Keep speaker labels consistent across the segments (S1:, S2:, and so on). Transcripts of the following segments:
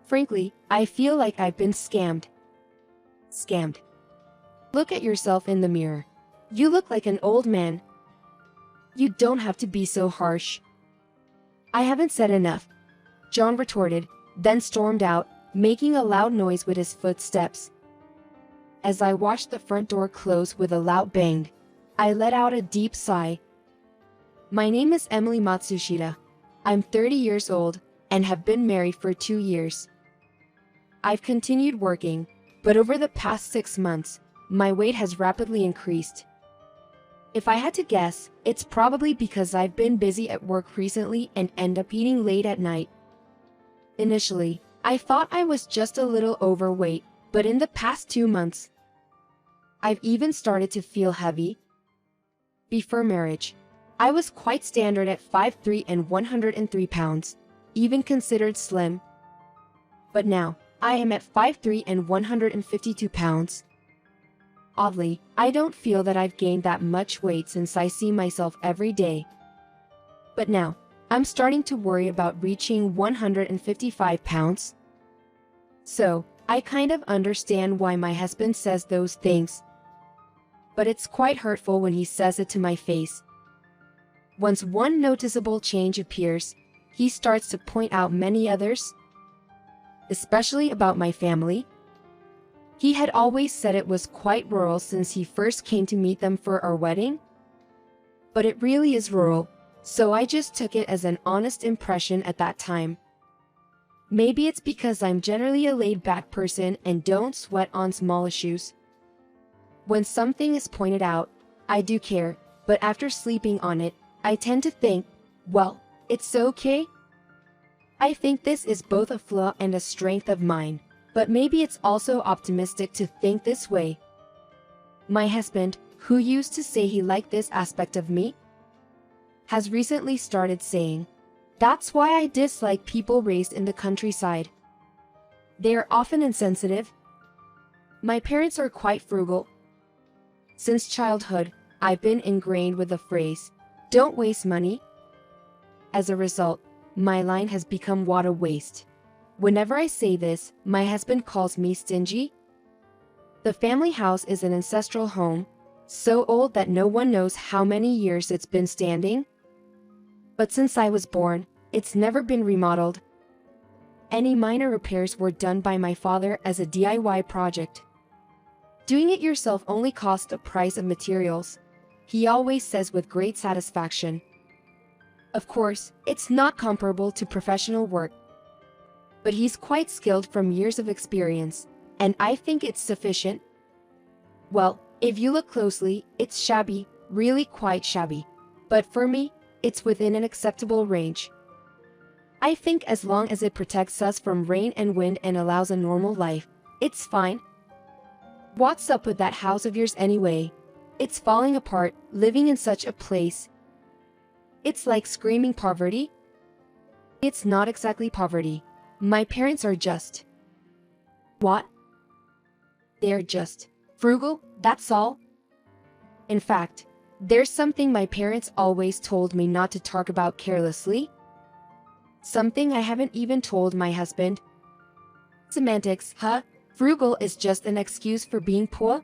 S1: Frankly, I feel like I've been scammed. Scammed. Look at yourself in the mirror. You look like an old man. You don't have to be so harsh. I haven't said enough, John retorted, then stormed out, making a loud noise with his footsteps. As I watched the front door close with a loud bang, I let out a deep sigh. My name is Emily Matsushita. I'm 30 years old and have been married for 2 years. I've continued working, but over the past 6 months, my weight has rapidly increased. If I had to guess, it's probably because I've been busy at work recently and end up eating late at night. Initially, I thought I was just a little overweight, but in the past 2 months, I've even started to feel heavy. Before marriage, I was quite standard at 5'3" and 103 pounds, even considered slim. But now, I am at 5'3" and 152 pounds. Oddly, I don't feel that I've gained that much weight since I see myself every day. But now, I'm starting to worry about reaching 155 pounds. So, I kind of understand why my husband says those things. But it's quite hurtful when he says it to my face. Once one noticeable change appears, he starts to point out many others, especially about my family. He had always said it was quite rural since he first came to meet them for our wedding. But it really is rural, so I just took it as an honest impression at that time. Maybe it's because I'm generally a laid-back person and don't sweat on small issues. When something is pointed out, I do care, but after sleeping on it, I tend to think, well, it's okay. I think this is both a flaw and a strength of mine. But maybe it's also optimistic to think this way. My husband, who used to say he liked this aspect of me, has recently started saying, "That's why I dislike people raised in the countryside. They are often insensitive." My parents are quite frugal. Since childhood, I've been ingrained with the phrase, "Don't waste money." As a result, my line has become "what a waste." Whenever I say this, my husband calls me stingy. The family house is an ancestral home, so old that no one knows how many years it's been standing. But since I was born, it's never been remodeled. Any minor repairs were done by my father as a DIY project. Doing it yourself only costs the price of materials, he always says with great satisfaction. Of course, it's not comparable to professional work, but he's quite skilled from years of experience, and I think it's sufficient. Well, if you look closely, it's shabby, really quite shabby. But for me, it's within an acceptable range. I think as long as it protects us from rain and wind and allows a normal life, it's fine. What's up with that house of yours anyway? It's falling apart, living in such a place. It's like screaming poverty. It's not exactly poverty. My parents are just... What? They're just frugal, that's all. In fact, there's something my parents always told me not to talk about carelessly. Something I haven't even told my husband. Semantics, huh? Frugal is just an excuse for being poor?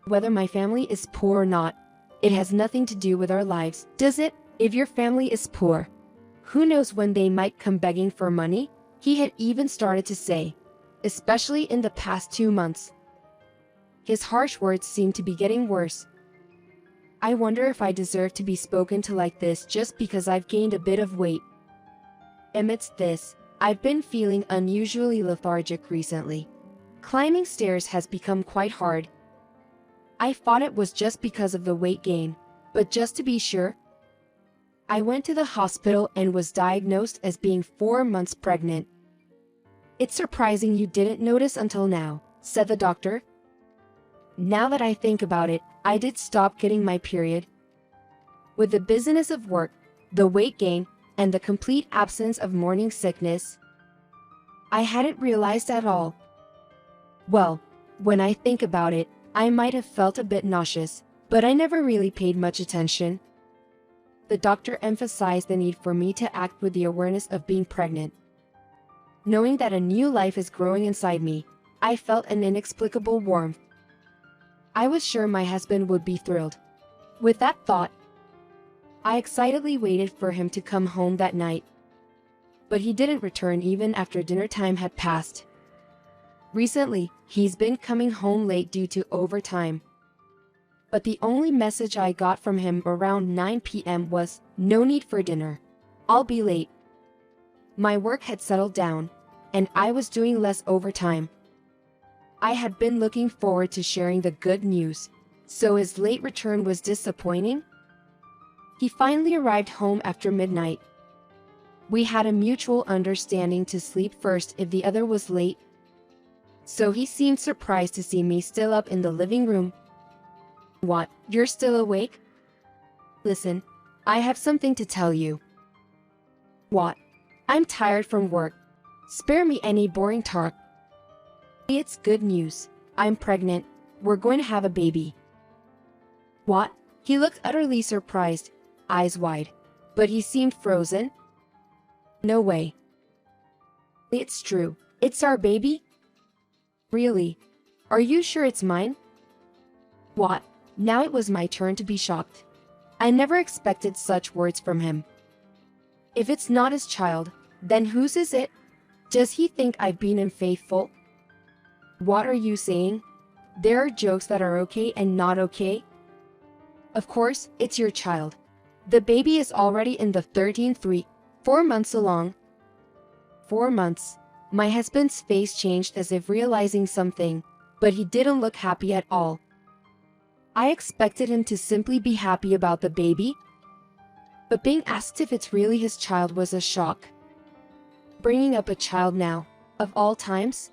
S1: Whether my family is poor or not, it has nothing to do with our lives, does it? If your family is poor, who knows when they might come begging for money? He had even started to say, especially in the past 2 months. His harsh words seemed to be getting worse. I wonder if I deserve to be spoken to like this just because I've gained a bit of weight. Amidst this, I've been feeling unusually lethargic recently. Climbing stairs has become quite hard. I thought it was just because of the weight gain, but just to be sure, I went to the hospital and was diagnosed as being 4 months pregnant. "It's surprising you didn't notice until now," said the doctor. Now that I think about it, I did stop getting my period. With the busyness of work, the weight gain, and the complete absence of morning sickness, I hadn't realized at all. Well, when I think about it, I might have felt a bit nauseous, but I never really paid much attention. The doctor emphasized the need for me to act with the awareness of being pregnant. Knowing that a new life is growing inside me, I felt an inexplicable warmth. I was sure my husband would be thrilled. With that thought, I excitedly waited for him to come home that night. But he didn't return even after dinner time had passed. Recently, he's been coming home late due to overtime. But the only message I got from him around 9 p.m. was, "No need for dinner. I'll be late." My work had settled down, and I was doing less overtime. I had been looking forward to sharing the good news, so his late return was disappointing. He finally arrived home after midnight. We had a mutual understanding to sleep first if the other was late. So he seemed surprised to see me still up in the living room. "What, you're still awake? Listen, I have something to tell you." "What?" "I'm tired from work. Spare me any boring talk." "It's good news. I'm pregnant. We're going to have a baby." "What?" He looked utterly surprised, eyes wide. But he seemed frozen. "No way." "It's true. It's our baby?" "Really? Are you sure it's mine?" "What?" Now it was my turn to be shocked. I never expected such words from him. If it's not his child, then whose is it? Does he think I've been unfaithful? What are you saying? There are jokes that are okay and not okay? Of course, it's your child. The baby is already in the 13th week, 4 months along. 4 months. My husband's face changed as if realizing something, but he didn't look happy at all. I expected him to simply be happy about the baby, but being asked if it's really his child was a shock. Bringing up a child now, of all times?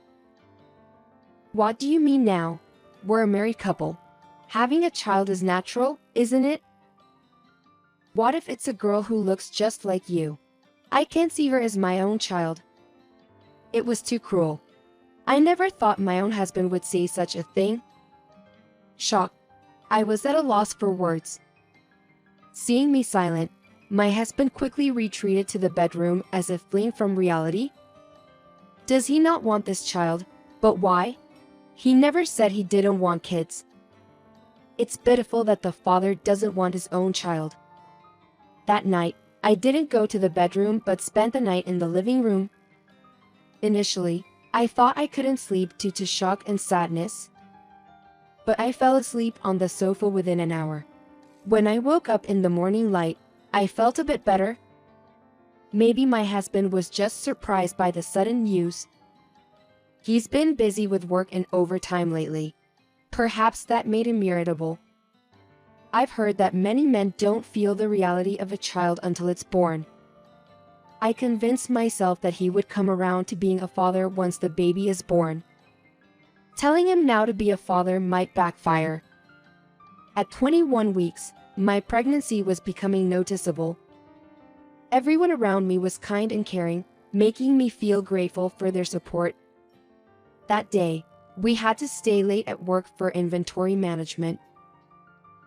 S1: What do you mean now? We're a married couple. Having a child is natural, isn't it? What if it's a girl who looks just like you? I can't see her as my own child. It was too cruel. I never thought my own husband would say such a thing. Shocked, I was at a loss for words. Seeing me silent, my husband quickly retreated to the bedroom as if fleeing from reality. Does he not want this child? But why? He never said he didn't want kids. It's pitiful that the father doesn't want his own child. That night, I didn't go to the bedroom but spent the night in the living room. Initially, I thought I couldn't sleep due to shock and sadness. But I fell asleep on the sofa within an hour. When I woke up in the morning light, I felt a bit better. Maybe my husband was just surprised by the sudden news. He's been busy with work and overtime lately. Perhaps that made him irritable. I've heard that many men don't feel the reality of a child until it's born. I convinced myself that he would come around to being a father once the baby is born. Telling him now to be a father might backfire. At 21 weeks, my pregnancy was becoming noticeable. Everyone around me was kind and caring, making me feel grateful for their support. That day, we had to stay late at work for inventory management.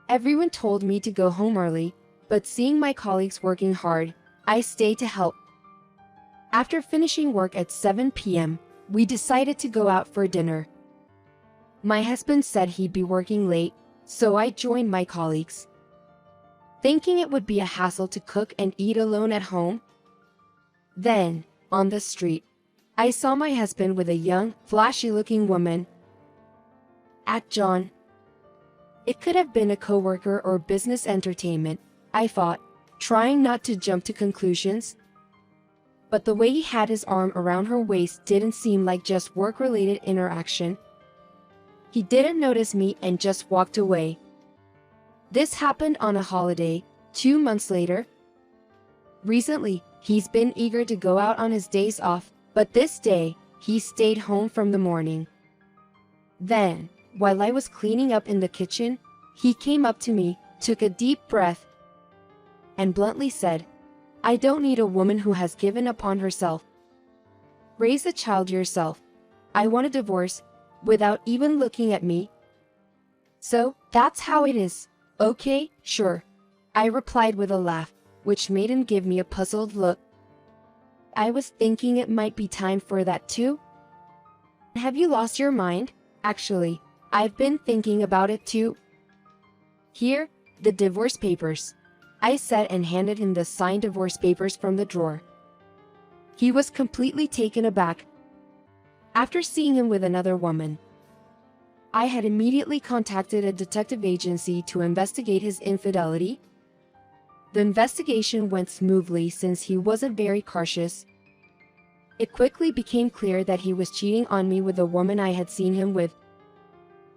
S1: Everyone told me to go home early, but seeing my colleagues working hard, I stayed to help. After finishing work at 7 p.m., we decided to go out for dinner. My husband said he'd be working late, so I joined my colleagues. Thinking it would be a hassle to cook and eat alone at home. Then, on the street, I saw my husband with a young, flashy-looking woman. At John. It could have been a coworker or business entertainment, I thought, trying not to jump to conclusions. But the way he had his arm around her waist didn't seem like just work-related interaction. He didn't notice me and just walked away. This happened on a holiday, 2 months later. Recently, he's been eager to go out on his days off, but this day, he stayed home from the morning. Then, while I was cleaning up in the kitchen, he came up to me, took a deep breath, and bluntly said, "I don't need a woman who has given up on herself. Raise a child yourself. I want a divorce," without even looking at me. "So, that's how it is. Okay, sure," I replied with a laugh, which made him give me a puzzled look. I was thinking it might be time for that too. Have you lost your mind? Actually, I've been thinking about it too. Here, the divorce papers, I said and handed him the signed divorce papers from the drawer. He was completely taken aback. After seeing him with another woman, I had immediately contacted a detective agency to investigate his infidelity. The investigation went smoothly since he wasn't very cautious. It quickly became clear that he was cheating on me with the woman I had seen him with.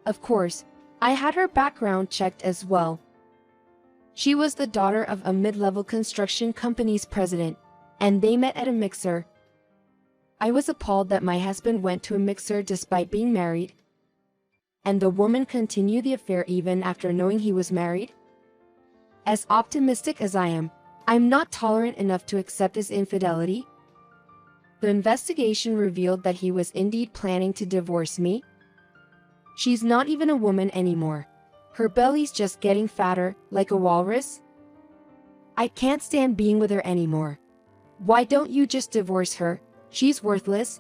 S1: Of course, I had her background checked as well. She was the daughter of a mid-level construction company's president, and they met at a mixer. I was appalled that my husband went to a mixer despite being married, and the woman continued the affair even after knowing he was married. As optimistic as I am, I'm not tolerant enough to accept his infidelity. The investigation revealed that he was indeed planning to divorce me. She's not even a woman anymore. Her belly's just getting fatter, like a walrus. I can't stand being with her anymore. Why don't you just divorce her? She's worthless.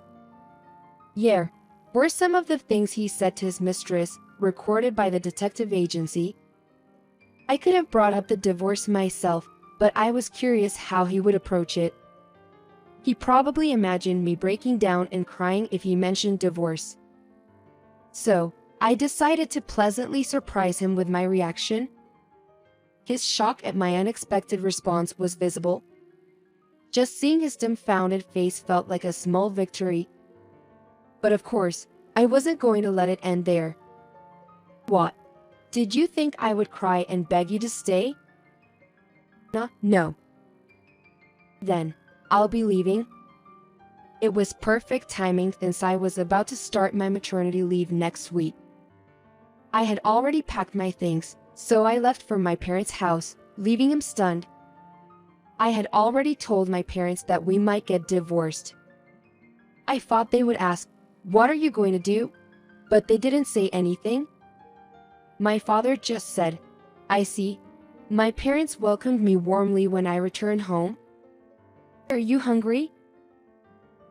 S1: Yeah, were some of the things he said to his mistress, recorded by the detective agency. I could have brought up the divorce myself, but I was curious how he would approach it. He probably imagined me breaking down and crying if he mentioned divorce. So, I decided to pleasantly surprise him with my reaction. His shock at my unexpected response was visible. Just seeing his dumbfounded face felt like a small victory. But of course, I wasn't going to let it end there. What? Did you think I would cry and beg you to stay? No. Then, I'll be leaving. It was perfect timing since I was about to start my maternity leave next week. I had already packed my things, so I left for my parents' house, leaving him stunned. I had already told my parents that we might get divorced. I thought they would ask, "What are you going to do?" But they didn't say anything. My father just said, "I see." My parents welcomed me warmly when I returned home. "Are you hungry?"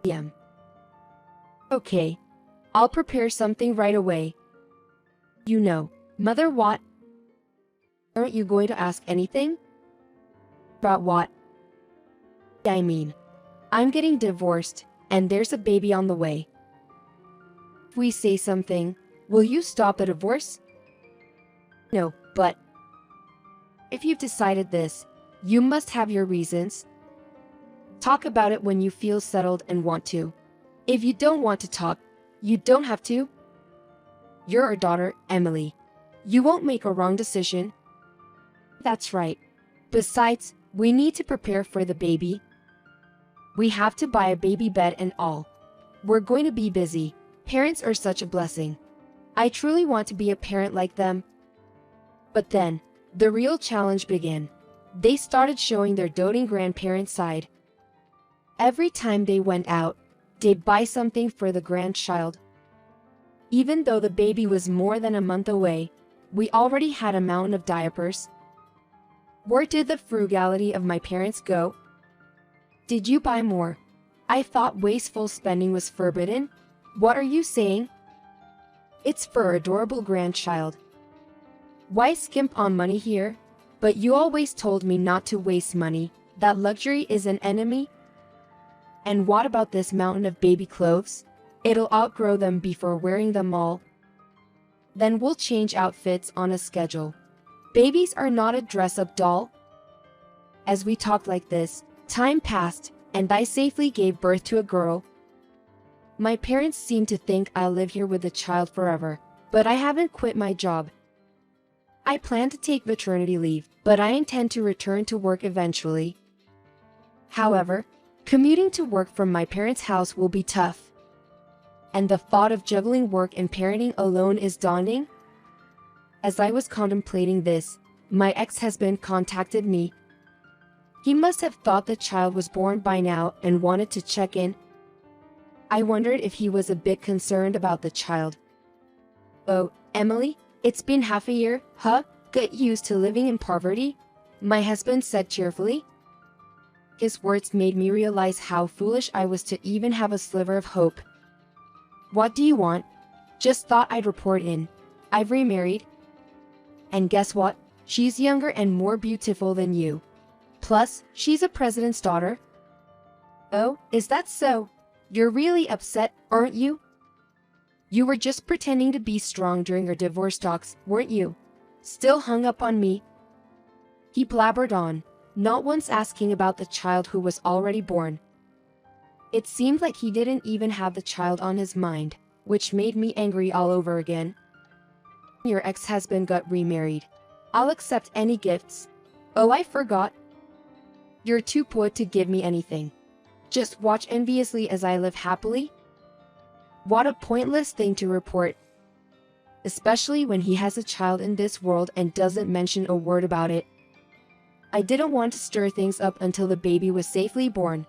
S1: "Yeah." "Okay. I'll prepare something right away." "You know, Mother, what? Aren't you going to ask anything?" "About what?" "I mean, I'm getting divorced, and there's a baby on the way. If we say something, will you stop the divorce?" "No, but if you've decided this, you must have your reasons. Talk about it when you feel settled and want to. If you don't want to talk, you don't have to. You're our daughter, Emily. You won't make a wrong decision." "That's right. Besides, we need to prepare for the baby. We have to buy a baby bed and all. We're going to be busy. Parents are such a blessing. I truly want to be a parent like them." But then, the real challenge began. They started showing their doting grandparent side. Every time they went out, they'd buy something for the grandchild. Even though the baby was more than a month away, we already had a mountain of diapers. Where did the frugality of my parents go? Did you buy more? I thought wasteful spending was forbidden. What are you saying? It's for our adorable grandchild. Why skimp on money here? But you always told me not to waste money, that luxury is an enemy. And what about this mountain of baby clothes? It'll outgrow them before wearing them all. Then we'll change outfits on a schedule. Babies are not a dress-up doll. As we talked like this, time passed, and I safely gave birth to a girl. My parents seem to think I'll live here with the child forever, but I haven't quit my job. I plan to take maternity leave, but I intend to return to work eventually. However, commuting to work from my parents' house will be tough. And the thought of juggling work and parenting alone is daunting. As I was contemplating this, my ex-husband contacted me. He must have thought the child was born by now and wanted to check in. I wondered if he was a bit concerned about the child. "Oh, Emily, it's been half a year, huh? Get used to living in poverty?" my husband said cheerfully. His words made me realize how foolish I was to even have a sliver of hope. What do you want? Just thought I'd report in. I've remarried. And guess what? She's younger and more beautiful than you. Plus, she's a president's daughter. Oh, is that so? You're really upset, aren't you? You were just pretending to be strong during our divorce talks, weren't you? Still hung up on me? He blabbered on, not once asking about the child who was already born. It seemed like he didn't even have the child on his mind, which made me angry all over again. Your ex-husband got remarried. I'll accept any gifts. Oh, I forgot. You're too poor to give me anything. Just watch enviously as I live happily? What a pointless thing to report. Especially when he has a child in this world and doesn't mention a word about it. I didn't want to stir things up until the baby was safely born.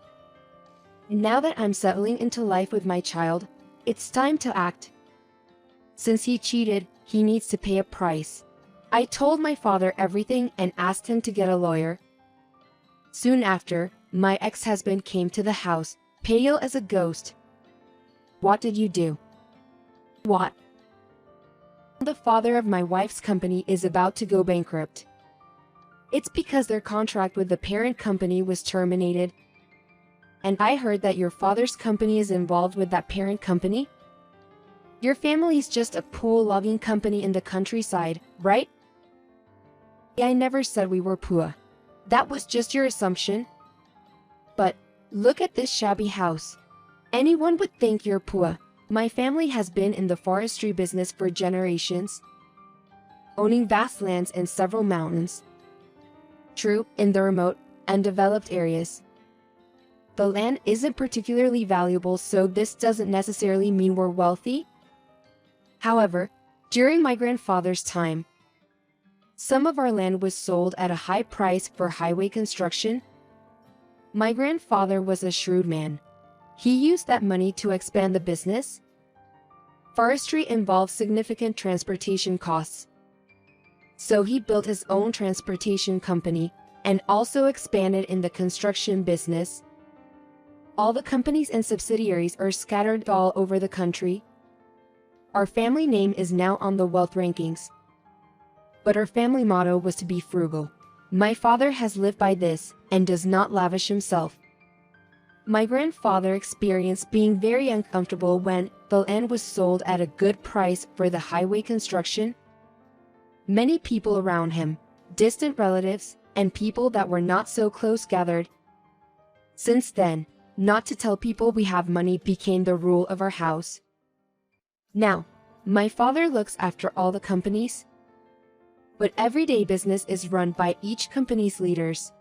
S1: And now that I'm settling into life with my child, it's time to act. Since he cheated, he needs to pay a price. I told my father everything and asked him to get a lawyer. Soon after, my ex-husband came to the house, pale as a ghost. What did you do? What? The father of my wife's company is about to go bankrupt. It's because their contract with the parent company was terminated. And I heard that your father's company is involved with that parent company? Your family's just a poor logging company in the countryside, right? I never said we were poor. That was just your assumption. But, look at this shabby house. Anyone would think you're poor. My family has been in the forestry business for generations, owning vast lands in several mountains. True, in the remote, undeveloped areas. The land isn't particularly valuable, so this doesn't necessarily mean we're wealthy. However, during my grandfather's time, some of our land was sold at a high price for highway construction. My grandfather was a shrewd man. He used that money to expand the business. Forestry involves significant transportation costs. So he built his own transportation company and also expanded in the construction business. All the companies and subsidiaries are scattered all over the country. Our family name is now on the wealth rankings. But our family motto was to be frugal. My father has lived by this and does not lavish himself. My grandfather experienced being very uncomfortable when the land was sold at a good price for the highway construction. Many people around him, distant relatives, and people that were not so close gathered. Since then, not to tell people we have money became the rule of our house. Now, my father looks after all the companies, but everyday business is run by each company's leaders.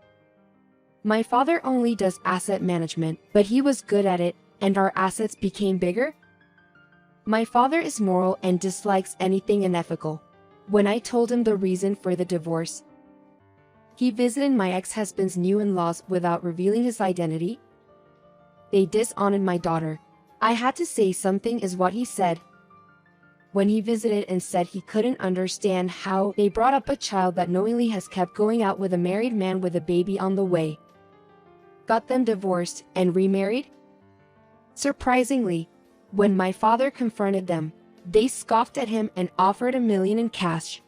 S1: My father only does asset management, but he was good at it, and our assets became bigger. My father is moral and dislikes anything unethical. When I told him the reason for the divorce, he visited my ex-husband's new in-laws without revealing his identity. They dishonored my daughter. I had to say something, is what he said. When he visited and said he couldn't understand how they brought up a child that knowingly has kept going out with a married man with a baby on the way, got them divorced and remarried. Surprisingly, when my father confronted them, they scoffed at him and offered $1 million in cash,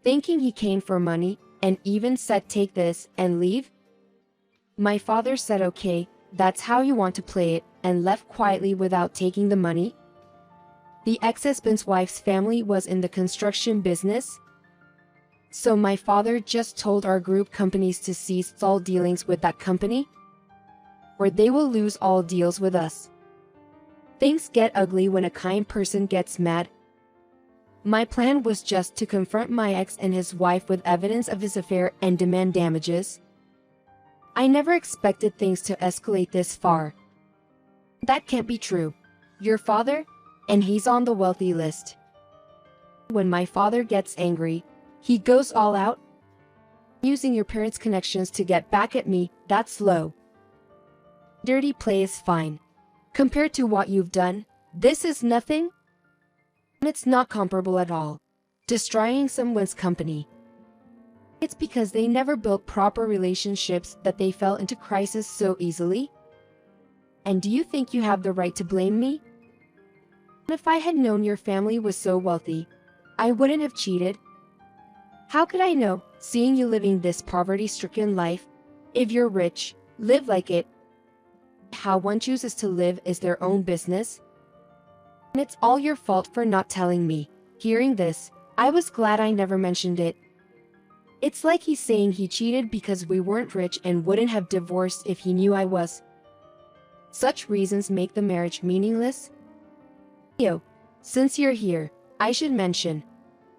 S1: thinking he came for money, and even said, "Take this and leave." My father said, "Okay, that's how you want to play it," and left quietly without taking the money. The ex-husband's wife's family was in the construction business, so my father just told our group companies to cease all dealings with that company, or they will lose all deals with us. Things get ugly when a kind person gets mad. My plan was just to confront my ex and his wife with evidence of his affair and demand damages. I never expected things to escalate this far. That can't be true. Your father? And he's on the wealthy list. When my father gets angry, he goes all out. Using your parents' connections to get back at me, that's low. Dirty play is fine. Compared to what you've done, this is nothing. It's not comparable at all. Destroying someone's company, It's because they never built proper relationships that they fell into crisis so easily. And do you think you have the right to blame me? If I had known your family was so wealthy, I wouldn't have cheated. How could I know, seeing you living this poverty-stricken life? If you're rich, live like it. How one chooses to live is their own business. And it's all your fault for not telling me. Hearing this, I was glad I never mentioned it. It's like he's saying he cheated because we weren't rich and wouldn't have divorced if he knew I was. Such reasons make the marriage meaningless. Yo, since you're here, I should mention,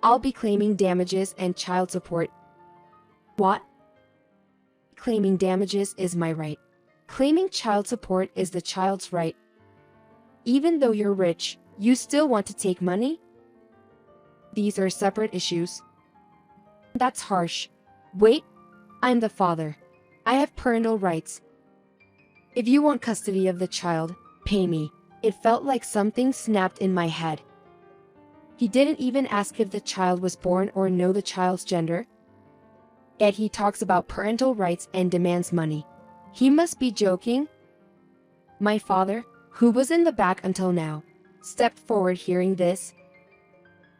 S1: I'll be claiming damages and child support. What? Claiming damages is my right. Claiming child support is the child's right. Even though you're rich, you still want to take money? These are separate issues. That's harsh. Wait, I'm the father. I have parental rights. If you want custody of the child, pay me. It felt like something snapped in my head. He didn't even ask if the child was born or know the child's gender. Yet he talks about parental rights and demands money. He must be joking. My father, who was in the back until now, stepped forward hearing this.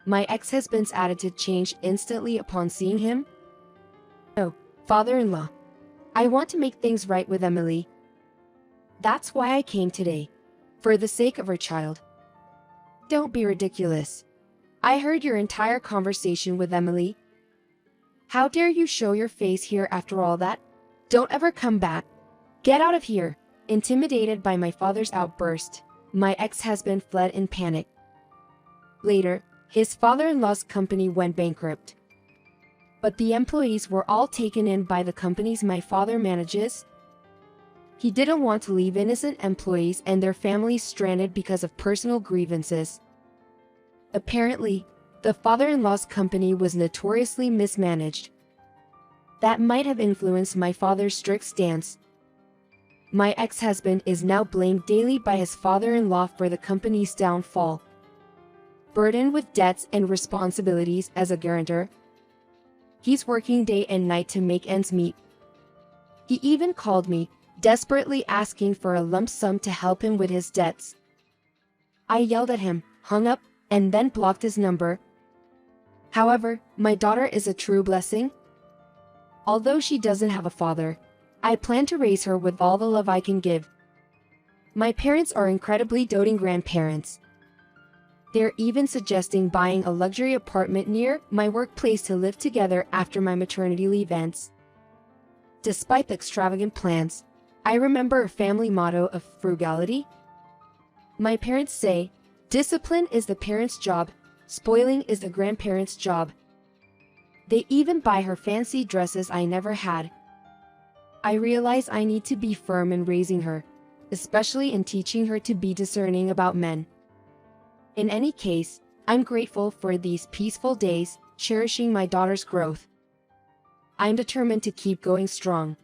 S1: My ex-husband's attitude changed instantly upon seeing him. Oh, father-in-law. I want to make things right with Emily. That's why I came today. For the sake of her child. Don't be ridiculous. I heard your entire conversation with Emily. How dare you show your face here after all that? Don't ever come back. Get out of here. Intimidated by my father's outburst, my ex-husband fled in panic. Later, his father-in-law's company went bankrupt. But the employees were all taken in by the companies my father manages. He didn't want to leave innocent employees and their families stranded because of personal grievances. Apparently, the father-in-law's company was notoriously mismanaged. That might have influenced my father's strict stance. My ex-husband is now blamed daily by his father-in-law for the company's downfall. Burdened with debts and responsibilities as a guarantor, he's working day and night to make ends meet. He even called me, desperately asking for a lump sum to help him with his debts. I yelled at him, hung up, and then blocked his number. However, my daughter is a true blessing. Although she doesn't have a father, I plan to raise her with all the love I can give. My parents are incredibly doting grandparents. They're even suggesting buying a luxury apartment near my workplace to live together after my maternity leave ends. Despite the extravagant plans, I remember a family motto of frugality. My parents say, discipline is the parent's job, spoiling is the grandparent's job. They even buy her fancy dresses I never had. I realize I need to be firm in raising her, especially in teaching her to be discerning about men. In any case, I'm grateful for these peaceful days, cherishing my daughter's growth. I'm determined to keep going strong.